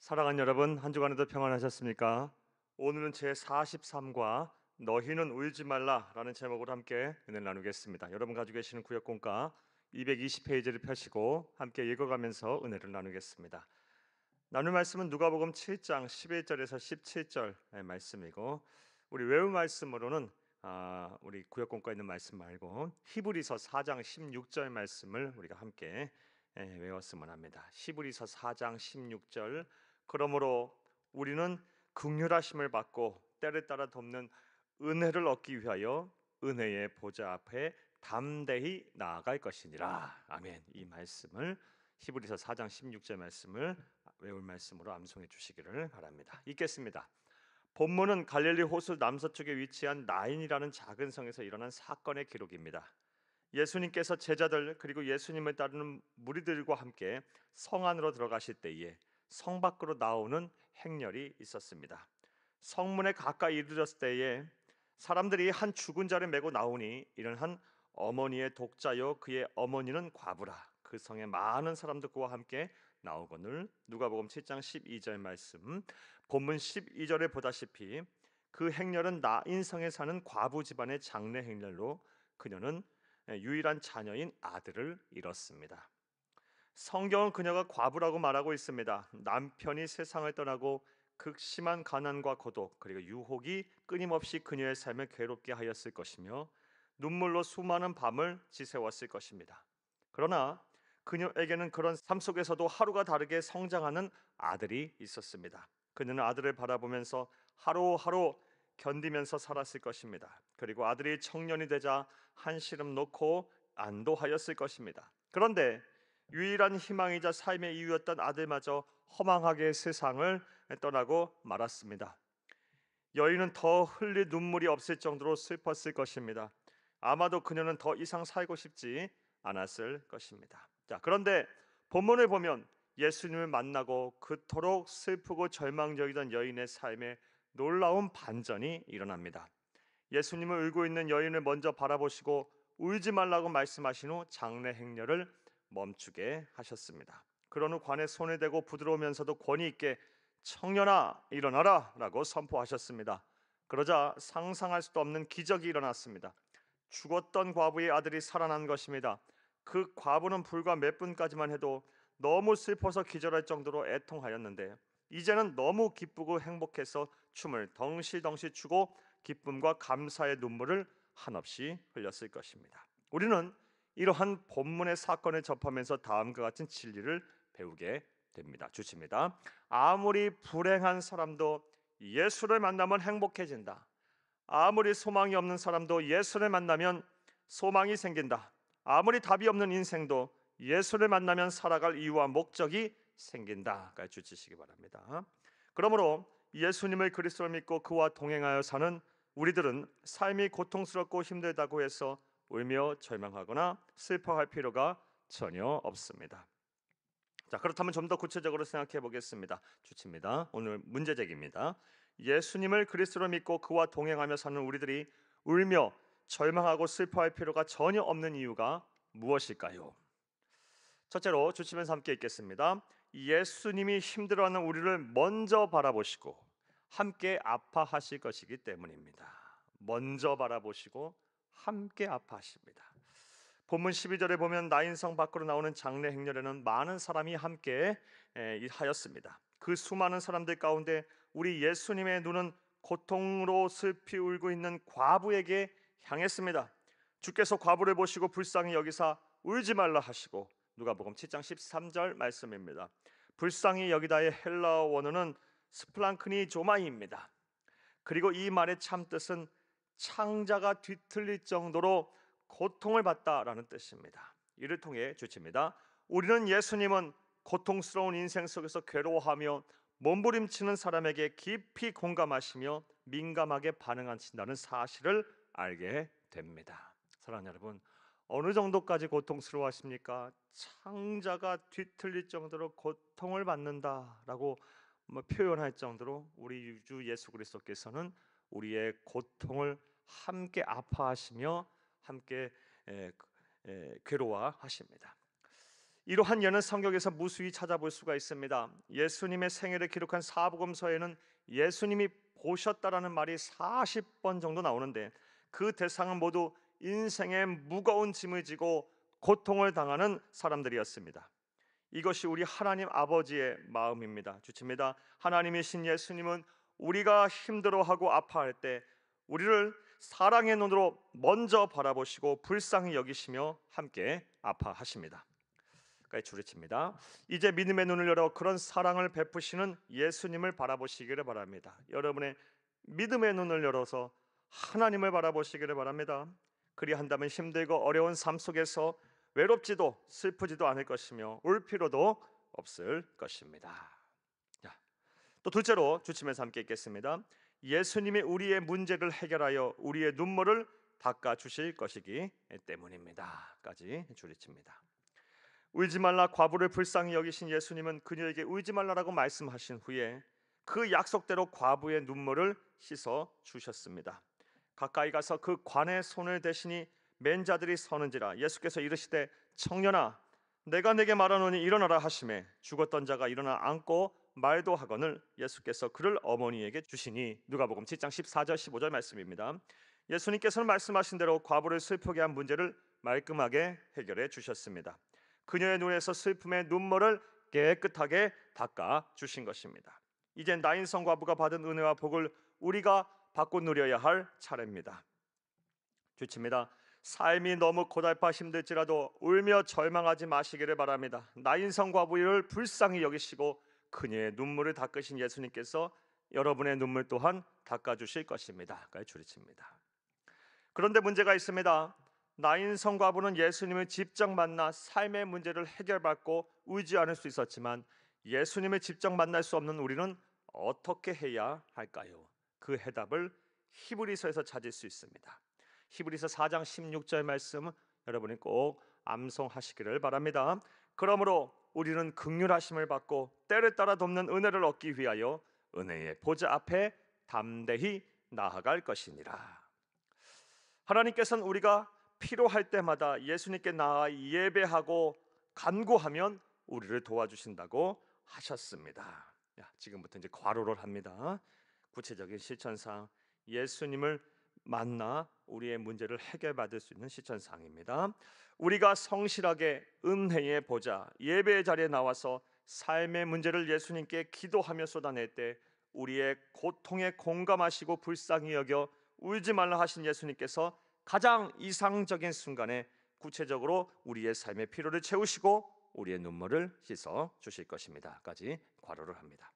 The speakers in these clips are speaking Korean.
사랑하는 여러분, 한 주간에도 평안하셨습니까? 오늘은 제 43과 너희는 울지 말라라는 제목으로 함께 은혜를 나누겠습니다. 여러분 가지고 계시는 구역공과 220페이지를 펴시고 함께 읽어가면서 은혜를 나누겠습니다. 나눌 말씀은 누가복음 7장 11절에서 17절의 말씀이고, 우리 외울 말씀으로는 우리 구역공과에 있는 말씀 말고 히브리서 4장 16절 말씀을 우리가 함께 외웠으면 합니다. 히브리서 4장 16절. 그러므로 우리는 긍휼하심을 받고 때를 따라 돕는 은혜를 얻기 위하여 은혜의 보좌 앞에 담대히 나아갈 것이니라. 아멘. 이 말씀을 히브리서 4장 16절 말씀을 외울 말씀으로 암송해 주시기를 바랍니다. 읽겠습니다. 본문은 갈릴리 호수 남서쪽에 위치한 나인이라는 작은 성에서 일어난 사건의 기록입니다. 예수님께서 제자들 그리고 예수님을 따르는 무리들과 함께 성 안으로 들어가실 때에 성 밖으로 나오는 행렬이 있었습니다. 성문에 가까이 이르렀을 때에 사람들이 한 죽은 자를 메고 나오니 이는 한 어머니의 독자요 그의 어머니는 과부라. 그 성에 많은 사람들 그와 함께 나오거늘. 누가복음 7장 12절 말씀, 본문 12절에 보다시피 그 행렬은 나인성에 사는 과부 집안의 장례 행렬로 그녀는 유일한 자녀인 아들을 잃었습니다. 성경은 그녀가 과부라고 말하고 있습니다. 남편이 세상을 떠나고 극심한 가난과 고독 그리고 유혹이 끊임없이 그녀의 삶을 괴롭게 하였을 것이며 눈물로 수많은 밤을 지새웠을 것입니다. 그러나 그녀에게는 그런 삶 속에서도 하루가 다르게 성장하는 아들이 있었습니다. 그녀는 아들을 바라보면서 하루하루 견디면서 살았을 것입니다. 그리고 아들이 청년이 되자 한시름 놓고 안도하였을 것입니다. 그런데 유일한 희망이자 삶의 이유였던 아들마저 허망하게 세상을 떠나고 말았습니다. 여인은 더 흘릴 눈물이 없을 정도로 슬펐을 것입니다. 아마도 그녀는 더 이상 살고 싶지 않았을 것입니다. 자, 그런데 본문을 보면 예수님을 만나고 그토록 슬프고 절망적이던 여인의 삶에 놀라운 반전이 일어납니다. 예수님을 울고 있는 여인을 먼저 바라보시고 울지 말라고 말씀하신 후 장례 행렬을 멈추게 하셨습니다. 그런 후 관에 손을 대고 부드러우면서도 권위 있게 청년아 일어나라 라고 선포하셨습니다. 그러자 상상할 수도 없는 기적이 일어났습니다. 죽었던 과부의 아들이 살아난 것입니다. 그 과부는 불과 몇 분까지만 해도 너무 슬퍼서 기절할 정도로 애통하였는데 이제는 너무 기쁘고 행복해서 춤을 덩실덩실 추고 기쁨과 감사의 눈물을 한없이 흘렸을 것입니다. 우리는 이러한 본문의 사건을 접하면서 다음과 같은 진리를 배우게 됩니다. 주칩니다. 아무리 불행한 사람도 예수를 만나면 행복해진다. 아무리 소망이 없는 사람도 예수를 만나면 소망이 생긴다. 아무리 답이 없는 인생도 예수를 만나면 살아갈 이유와 목적이 생긴다까지 주치시기 바랍니다. 그러므로 예수님을 그리스도로 믿고 그와 동행하여 사는 우리들은 삶이 고통스럽고 힘들다고 해서 울며 절망하거나 슬퍼할 필요가 전혀 없습니다. 자, 그렇다면 좀 더 구체적으로 생각해 보겠습니다. 주치입니다. 오늘 문제제기입니다. 예수님을 그리스도로 믿고 그와 동행하며 사는 우리들이 울며 절망하고 슬퍼할 필요가 전혀 없는 이유가 무엇일까요? 첫째로 주치면서 함께 읽겠습니다. 예수님이 힘들어하는 우리를 먼저 바라보시고 함께 아파하실 것이기 때문입니다. 먼저 바라보시고 함께 아파하십니다. 본문 12절에 보면 나인성 밖으로 나오는 장례 행렬에는 많은 사람이 함께 하였습니다. 그 수많은 사람들 가운데 우리 예수님의 눈은 고통으로 슬피 울고 있는 과부에게 향했습니다. 주께서 과부를 보시고 불쌍히 여기사 울지 말라 하시고, 누가복음 7장 13절 말씀입니다. 불쌍히 여기다의 헬라어 원어는 스플랑크니 조마이입니다. 그리고 이 말의 참뜻은 창자가 뒤틀릴 정도로 고통을 받다라는 뜻입니다. 이를 통해 주칩니다. 우리는 예수님은 고통스러운 인생 속에서 괴로워하며 몸부림치는 사람에게 깊이 공감하시며 민감하게 반응하신다는 사실을 알게 됩니다. 사랑하는 여러분, 어느 정도까지 고통스러워하십니까? 창자가 뒤틀릴 정도로 고통을 받는다라고 표현할 정도로 우리 주 예수 그리스도께서는 우리의 고통을 함께 아파하시며 함께 괴로워하십니다. 이러한 예는 성경에서 무수히 찾아볼 수가 있습니다. 예수님의 생애를 기록한 사복음서에는 예수님이 보셨다라는 말이 40번 정도 나오는데 그 대상은 모두 인생의 무거운 짐을 지고 고통을 당하는 사람들이었습니다. 이것이 우리 하나님 아버지의 마음입니다. 주칩니다. 하나님이신 예수님은 우리가 힘들어하고 아파할 때 우리를 사랑의 눈으로 먼저 바라보시고 불쌍히 여기시며 함께 아파하십니다. 줄여칩니다. 이제 믿음의 눈을 열어 그런 사랑을 베푸시는 예수님을 바라보시기를 바랍니다. 여러분의 믿음의 눈을 열어서 하나님을 바라보시기를 바랍니다. 그리한다면 힘들고 어려운 삶 속에서 외롭지도 슬프지도 않을 것이며 울 필요도 없을 것입니다. 또 둘째로 주치면서 함께 읽겠습니다. 예수님이 우리의 문제를 해결하여 우리의 눈물을 닦아 주실 것이기 때문입니다. 까지 줄이칩니다. 울지 말라 과부를 불쌍히 여기신 예수님은 그녀에게 울지 말라라고 말씀하신 후에 그 약속대로 과부의 눈물을 씻어 주셨습니다. 가까이 가서 그 관의 손을 대시니 맨 자들이 서는지라 예수께서 이르시되 청년아 내가 내게 말하노니 일어나라 하시매 죽었던 자가 일어나 앉고 말도 하거늘 예수께서 그를 어머니에게 주시니 누가복음 7장 14절 15절 말씀입니다. 예수님께서는 말씀하신 대로 과부를 슬프게 한 문제를 말끔하게 해결해 주셨습니다. 그녀의 눈에서 슬픔의 눈물을 깨끗하게 닦아 주신 것입니다. 이제 나인성 과부가 받은 은혜와 복을 우리가 받고 누려야 할 차례입니다. 주칩니다. 삶이 너무 고달파 힘들지라도 울며 절망하지 마시기를 바랍니다. 나인성 과부를 불쌍히 여기시고 그녀의 눈물을 닦으신 예수님께서 여러분의 눈물 또한 닦아주실 것입니다. 줄이칩니다. 그런데 문제가 있습니다. 나인성 과부는 예수님을 직접 만나 삶의 문제를 해결받고 울지 않을 수 있었지만 예수님을 직접 만날 수 없는 우리는 어떻게 해야 할까요? 그 해답을 히브리서에서 찾을 수 있습니다. 히브리서 4장 16절 말씀 여러분이 꼭 암송하시기를 바랍니다. 그러므로 우리는 긍휼하심을 받고 때를 따라 돕는 은혜를 얻기 위하여 은혜의 보좌 앞에 담대히 나아갈 것이니라. 하나님께서는 우리가 필요할 때마다 예수님께 나아 예배하고 간구하면 우리를 도와주신다고 하셨습니다. 지금부터 이제 괄호를 합니다. 구체적인 실천상 예수님을 만나 우리의 문제를 해결받을 수 있는 실천상입니다. 우리가 성실하게 은혜의 보좌 예배의 자리에 나와서 삶의 문제를 예수님께 기도하며 쏟아낼 때 우리의 고통에 공감하시고 불쌍히 여겨 울지 말라 하신 예수님께서 가장 이상적인 순간에 구체적으로 우리의 삶의 필요를 채우시고 우리의 눈물을 씻어 주실 것입니다. 까지 괄호를 합니다.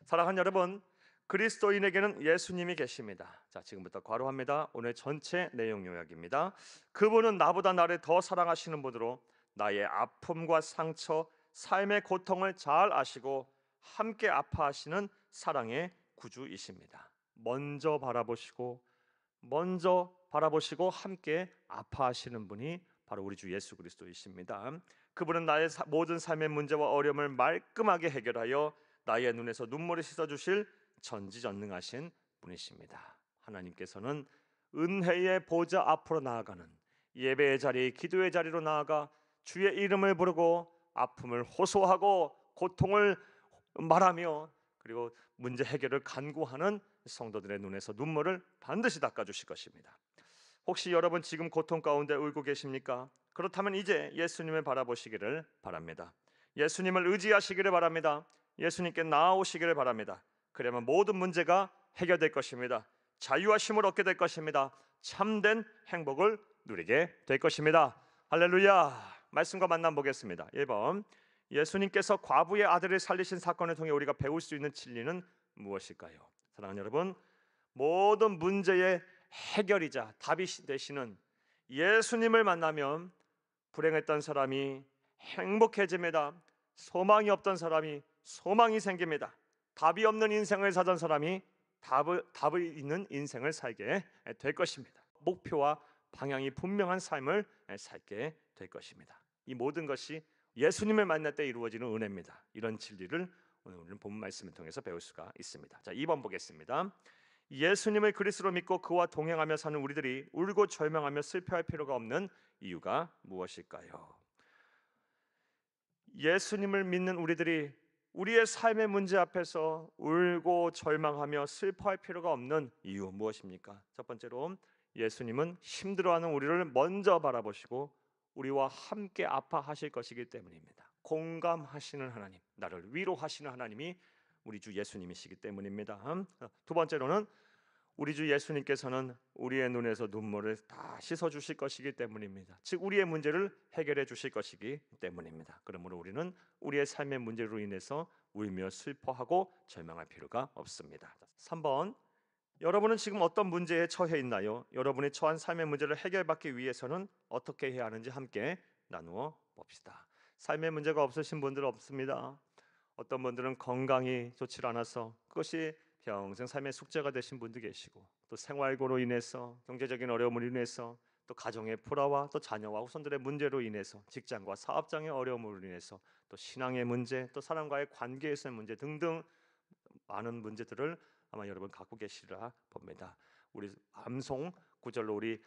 사랑하는 여러분, 그리스도인에게는 예수님이 계십니다. 자, 지금부터 괄호합니다. 오늘 전체 내용 요약입니다. 그분은 나보다 나를 더 사랑하시는 분으로 나의 아픔과 상처, 삶의 고통을 잘 아시고 함께 아파하시는 사랑의 구주이십니다. 먼저 바라보시고 함께 아파하시는 분이 바로 우리 주 예수 그리스도이십니다. 그분은 나의 모든 삶의 문제와 어려움을 말끔하게 해결하여 나의 눈에서 눈물을 씻어주실 전지전능하신 분이십니다. 하나님께서는 은혜의 보좌 앞으로 나아가는 예배의 자리, 기도의 자리로 나아가 주의 이름을 부르고 아픔을 호소하고 고통을 말하며 그리고 문제 해결을 간구하는 성도들의 눈에서 눈물을 반드시 닦아주실 것입니다. 혹시 여러분 지금 고통 가운데 울고 계십니까? 그렇다면 이제 예수님을 바라보시기를 바랍니다. 예수님을 의지하시기를 바랍니다. 예수님께 나아오시기를 바랍니다. 그러면 모든 문제가 해결될 것입니다. 자유와 쉼을 얻게 될 것입니다. 참된 행복을 누리게 될 것입니다. 할렐루야. 말씀과 만남 보겠습니다. 1번, 예수님께서 과부의 아들을 살리신 사건을 통해 우리가 배울 수 있는 진리는 무엇일까요? 사랑하는 여러분, 모든 문제의 해결이자 답이 되시는 예수님을 만나면 불행했던 사람이 행복해집니다. 소망이 없던 사람이 소망이 생깁니다. 답이 없는 인생을 살던 사람이 답이 있는 인생을 살게 될 것입니다. 목표와 방향이 분명한 삶을 살게 될 것입니다. 이 모든 것이 예수님을 만날 때 이루어지는 은혜입니다. 이런 진리를 오늘 우리는 본 말씀을 통해서 배울 수가 있습니다. 자, 2번 보겠습니다. 예수님을 그리스도로 믿고 그와 동행하며 사는 우리들이 울고 절망하며 슬퍼할 필요가 없는 이유가 무엇일까요? 예수님을 믿는 우리들이 우리의 삶의 문제 앞에서 울고 절망하며 슬퍼할 필요가 없는 이유 무엇입니까? 첫 번째로 예수님은 힘들어하는 우리를 먼저 바라보시고 우리와 함께 아파하실 것이기 때문입니다. 공감하시는 하나님, 나를 위로하시는 하나님이 우리 주 예수님이시기 때문입니다. 두 번째로는 우리 주 예수님께서는 우리의 눈에서 눈물을 다 씻어 주실 것이기 때문입니다. 즉 우리의 문제를 해결해 주실 것이기 때문입니다. 그러므로 우리는 우리의 삶의 문제로 인해서 울며 슬퍼하고 절망할 필요가 없습니다. 3번, 여러분은 지금 어떤 문제에 처해 있나요? 여러분이 처한 삶의 문제를 해결받기 위해서는 어떻게 해야 하는지 함께 나누어 봅시다. 삶의 문제가 없으신 분들 없습니다. 어떤 분들은 건강이 좋지 않아서 그것이 평생 삶의 숙제가 되신 분도 계시고, 또 생활고로 인해서 경제적인 어려움으로 인해서, 또 가정의 불화와 또 자녀와 후손들의 문제로 인해서, 직장과 사업장의 어려움으로 인해서, 또 신앙의 문제, 또 사람과의 관계에서의 문제 등등 많은 문제들을 아마 여러분 갖고 계시리라 봅니다. 우리 암송 구절로 우리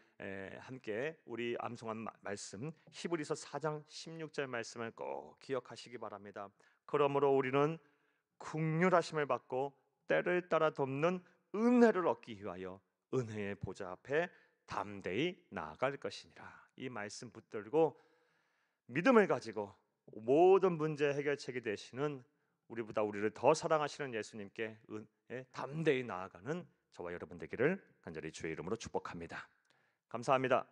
함께 우리 암송한 말씀 히브리서 4장 16절 말씀을 꼭 기억하시기 바랍니다. 그러므로 우리는 긍휼하심을 받고 때를 따라 돕는 은혜를 얻기 위하여 은혜의 보좌 앞에 담대히 나아갈 것이니라. 이 말씀 붙들고 믿음을 가지고 모든 문제 해결책이 되시는 우리보다 우리를 더 사랑하시는 예수님께 담대히 나아가는 저와 여러분 되기를 간절히 주의 이름으로 축복합니다. 감사합니다.